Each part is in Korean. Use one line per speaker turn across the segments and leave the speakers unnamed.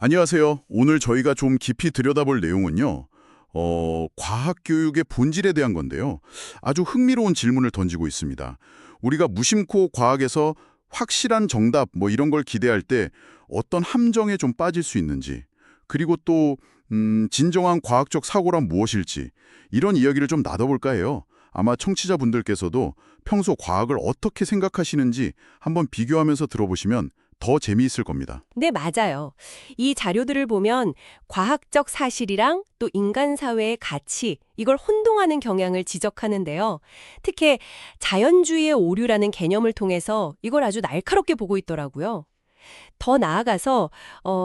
안녕하세요. 오늘 저희가 좀 깊이 들여다볼 내용은요. 과학교육의 본질에 대한 건데요. 아주 흥미로운 질문을 던지고 있습니다. 우리가 무심코 과학에서 확실한 정답 이런 걸 기대할 때 어떤 함정에 좀 빠질 수 있는지, 그리고 또 진정한 과학적 사고란 무엇일지 이런 이야기를 좀 나눠볼까 해요. 아마 청취자분들께서도 평소 과학을 어떻게 생각하시는지 한번 비교하면서 들어보시면 더 재미있을 겁니다.
네, 맞아요. 이 자료들을 보면 과학적 사실이랑 또 인간 사회의 가치, 이걸 혼동하는 경향을 지적하는데요. 특히 자연주의의 오류라는 개념을 통해서 이걸 아주 날카롭게 보고 있더라고요. 더 나아가서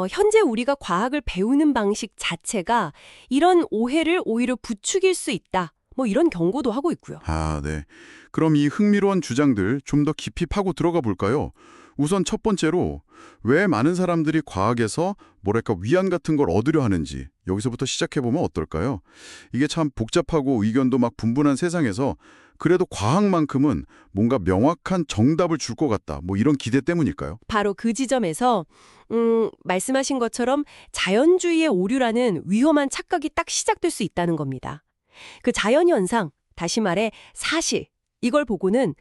현재 우리가 과학을 배우는 방식 자체가 이런 오해를 오히려 부추길 수 있다. 이런 경고도 하고 있고요.
아, 네. 그럼 이 흥미로운 주장들 좀 더 깊이 파고 들어가 볼까요? 우선 첫 번째로 왜 많은 사람들이 과학에서 위안 같은 걸 얻으려 하는지 여기서부터 시작해 보면 어떨까요? 이게 참 복잡하고 의견도 막 분분한 세상에서 그래도 과학만큼은 뭔가 명확한 정답을 줄 것 같다. 이런 기대 때문일까요?
바로 그 지점에서 말씀하신 것처럼 자연주의의 오류라는 위험한 착각이 딱 시작될 수 있다는 겁니다. 그 자연현상, 다시 말해 사실, 이걸 보고는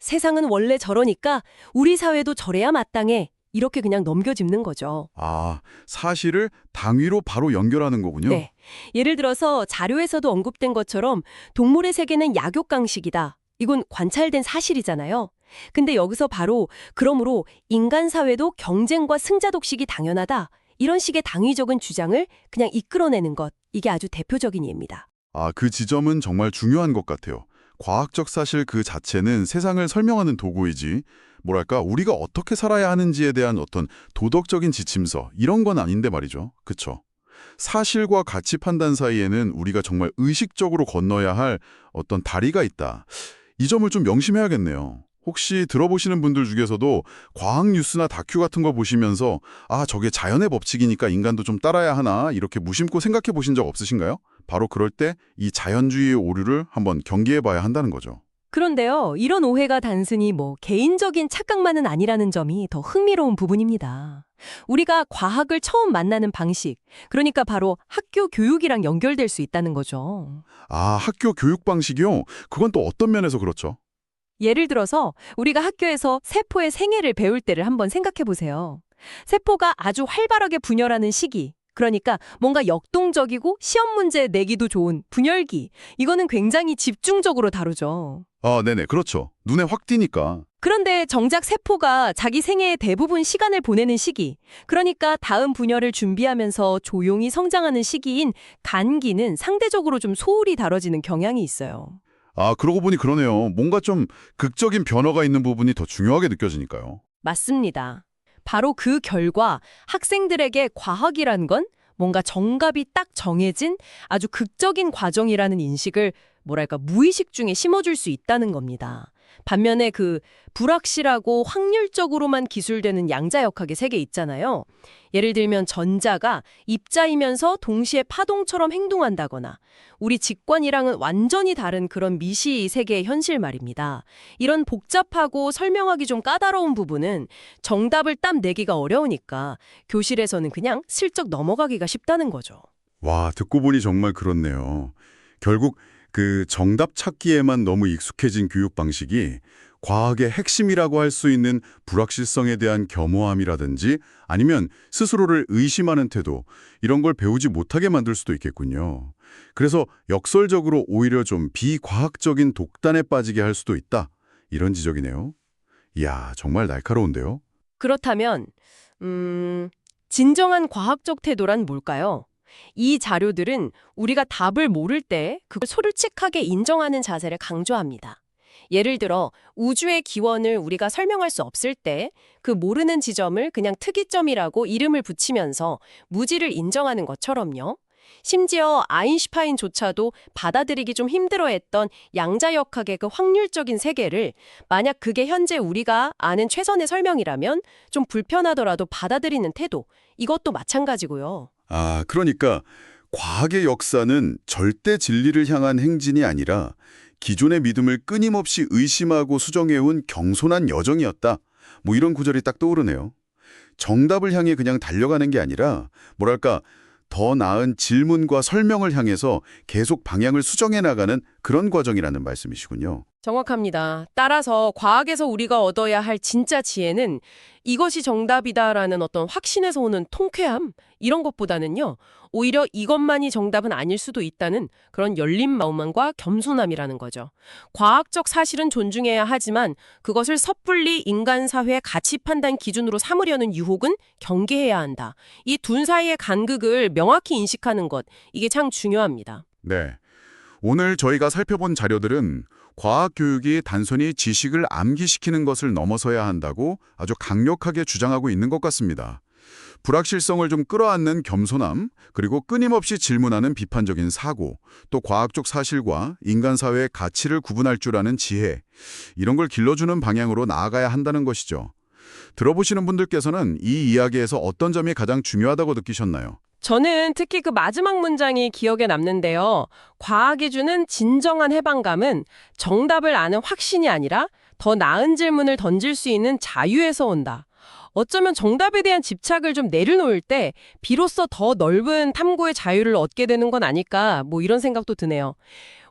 세상은 원래 저러니까 우리 사회도 저래야 마땅해. 이렇게 그냥 넘겨짚는 거죠.
아, 사실을 당위로 바로 연결하는 거군요.
네. 예를 들어서 자료에서도 언급된 것처럼 동물의 세계는 약육강식이다. 이건 관찰된 사실이잖아요. 근데 여기서 바로 그러므로 인간 사회도 경쟁과 승자 독식이 당연하다. 이런 식의 당위적인 주장을 그냥 이끌어내는 것. 이게 아주 대표적인 예입니다.
아, 그 지점은 정말 중요한 것 같아요. 과학적 사실 그 자체는 세상을 설명하는 도구이지, 우리가 어떻게 살아야 하는지에 대한 어떤 도덕적인 지침서, 이런 건 아닌데 말이죠. 그쵸? 사실과 가치 판단 사이에는 우리가 정말 의식적으로 건너야 할 어떤 다리가 있다. 이 점을 좀 명심해야겠네요. 혹시 들어보시는 분들 중에서도 과학 뉴스나 다큐 같은 거 보시면서 저게 자연의 법칙이니까 인간도 좀 따라야 하나 이렇게 무심코 생각해 보신 적 없으신가요? 바로 그럴 때 이 자연주의의 오류를 한번 경계해 봐야 한다는 거죠.
그런데요, 이런 오해가 단순히 개인적인 착각만은 아니라는 점이 더 흥미로운 부분입니다. 우리가 과학을 처음 만나는 방식, 그러니까 바로 학교 교육이랑 연결될 수 있다는 거죠.
아, 학교 교육 방식이요? 그건 또 어떤 면에서 그렇죠?
예를 들어서 우리가 학교에서 세포의 생애를 배울 때를 한번 생각해 보세요. 세포가 아주 활발하게 분열하는 시기, 그러니까 뭔가 역동적이고 시험 문제 내기도 좋은 분열기, 이거는 굉장히 집중적으로 다루죠.
아, 네네, 그렇죠. 눈에 확 띄니까.
그런데 정작 세포가 자기 생애의 대부분 시간을 보내는 시기, 그러니까 다음 분열을 준비하면서 조용히 성장하는 시기인 간기는 상대적으로 좀 소홀히 다뤄지는 경향이 있어요.
아, 그러고 보니 그러네요. 뭔가 좀 극적인 변화가 있는 부분이 더 중요하게 느껴지니까요.
맞습니다. 바로 그 결과 학생들에게 과학이란 건 뭔가 정답이 딱 정해진 아주 극적인 과정이라는 인식을 무의식 중에 심어줄 수 있다는 겁니다. 반면에 그 불확실하고 확률적으로만 기술되는 양자역학의 세계 있잖아요. 예를 들면 전자가 입자이면서 동시에 파동처럼 행동한다거나 우리 직관이랑은 완전히 다른 그런 미시 세계의 현실 말입니다. 이런 복잡하고 설명하기 좀 까다로운 부분은 정답을 딱 내기가 어려우니까 교실에서는 그냥 슬쩍 넘어가기가 쉽다는 거죠.
와, 듣고 보니 정말 그렇네요. 결국 그 정답 찾기에만 너무 익숙해진 교육 방식이 과학의 핵심이라고 할 수 있는 불확실성에 대한 겸허함이라든지 아니면 스스로를 의심하는 태도, 이런 걸 배우지 못하게 만들 수도 있겠군요. 그래서 역설적으로 오히려 좀 비과학적인 독단에 빠지게 할 수도 있다. 이런 지적이네요. 이야, 정말 날카로운데요?
그렇다면 진정한 과학적 태도란 뭘까요? 이 자료들은 우리가 답을 모를 때 그걸 솔직하게 인정하는 자세를 강조합니다. 예를 들어 우주의 기원을 우리가 설명할 수 없을 때 그 모르는 지점을 그냥 특이점이라고 이름을 붙이면서 무지를 인정하는 것처럼요. 심지어 아인슈타인조차도 받아들이기 좀 힘들어했던 양자역학의 그 확률적인 세계를 만약 그게 현재 우리가 아는 최선의 설명이라면 좀 불편하더라도 받아들이는 태도, 이것도 마찬가지고요.
아, 그러니까 과학의 역사는 절대 진리를 향한 행진이 아니라 기존의 믿음을 끊임없이 의심하고 수정해온 경솔한 여정이었다. 이런 구절이 딱 떠오르네요. 정답을 향해 그냥 달려가는 게 아니라 뭐랄까 더 나은 질문과 설명을 향해서 계속 방향을 수정해 나가는 그런 과정이라는 말씀이시군요.
정확합니다. 따라서 과학에서 우리가 얻어야 할 진짜 지혜는 이것이 정답이다라는 어떤 확신에서 오는 통쾌함 이런 것보다는요. 오히려 이것만이 정답은 아닐 수도 있다는 그런 열린 마음과 겸손함이라는 거죠. 과학적 사실은 존중해야 하지만 그것을 섣불리 인간 사회의 가치 판단 기준으로 삼으려는 유혹은 경계해야 한다. 이 둘 사이의 간극을 명확히 인식하는 것, 이게 참 중요합니다.
네. 오늘 저희가 살펴본 자료들은 과학 교육이 단순히 지식을 암기시키는 것을 넘어서야 한다고 아주 강력하게 주장하고 있는 것 같습니다. 불확실성을 좀 끌어안는 겸손함, 그리고 끊임없이 질문하는 비판적인 사고, 또 과학적 사실과 인간 사회의 가치를 구분할 줄 아는 지혜, 이런 걸 길러주는 방향으로 나아가야 한다는 것이죠. 들어보시는 분들께서는 이 이야기에서 어떤 점이 가장 중요하다고 느끼셨나요?
저는 특히 그 마지막 문장이 기억에 남는데요. 과학이 주는 진정한 해방감은 정답을 아는 확신이 아니라 더 나은 질문을 던질 수 있는 자유에서 온다. 어쩌면 정답에 대한 집착을 좀 내려놓을 때 비로소 더 넓은 탐구의 자유를 얻게 되는 건 아닐까, 뭐 이런 생각도 드네요.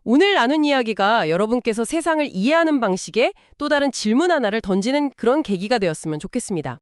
오늘 나눈 이야기가 여러분께서 세상을 이해하는 방식에 또 다른 질문 하나를 던지는 그런 계기가 되었으면 좋겠습니다.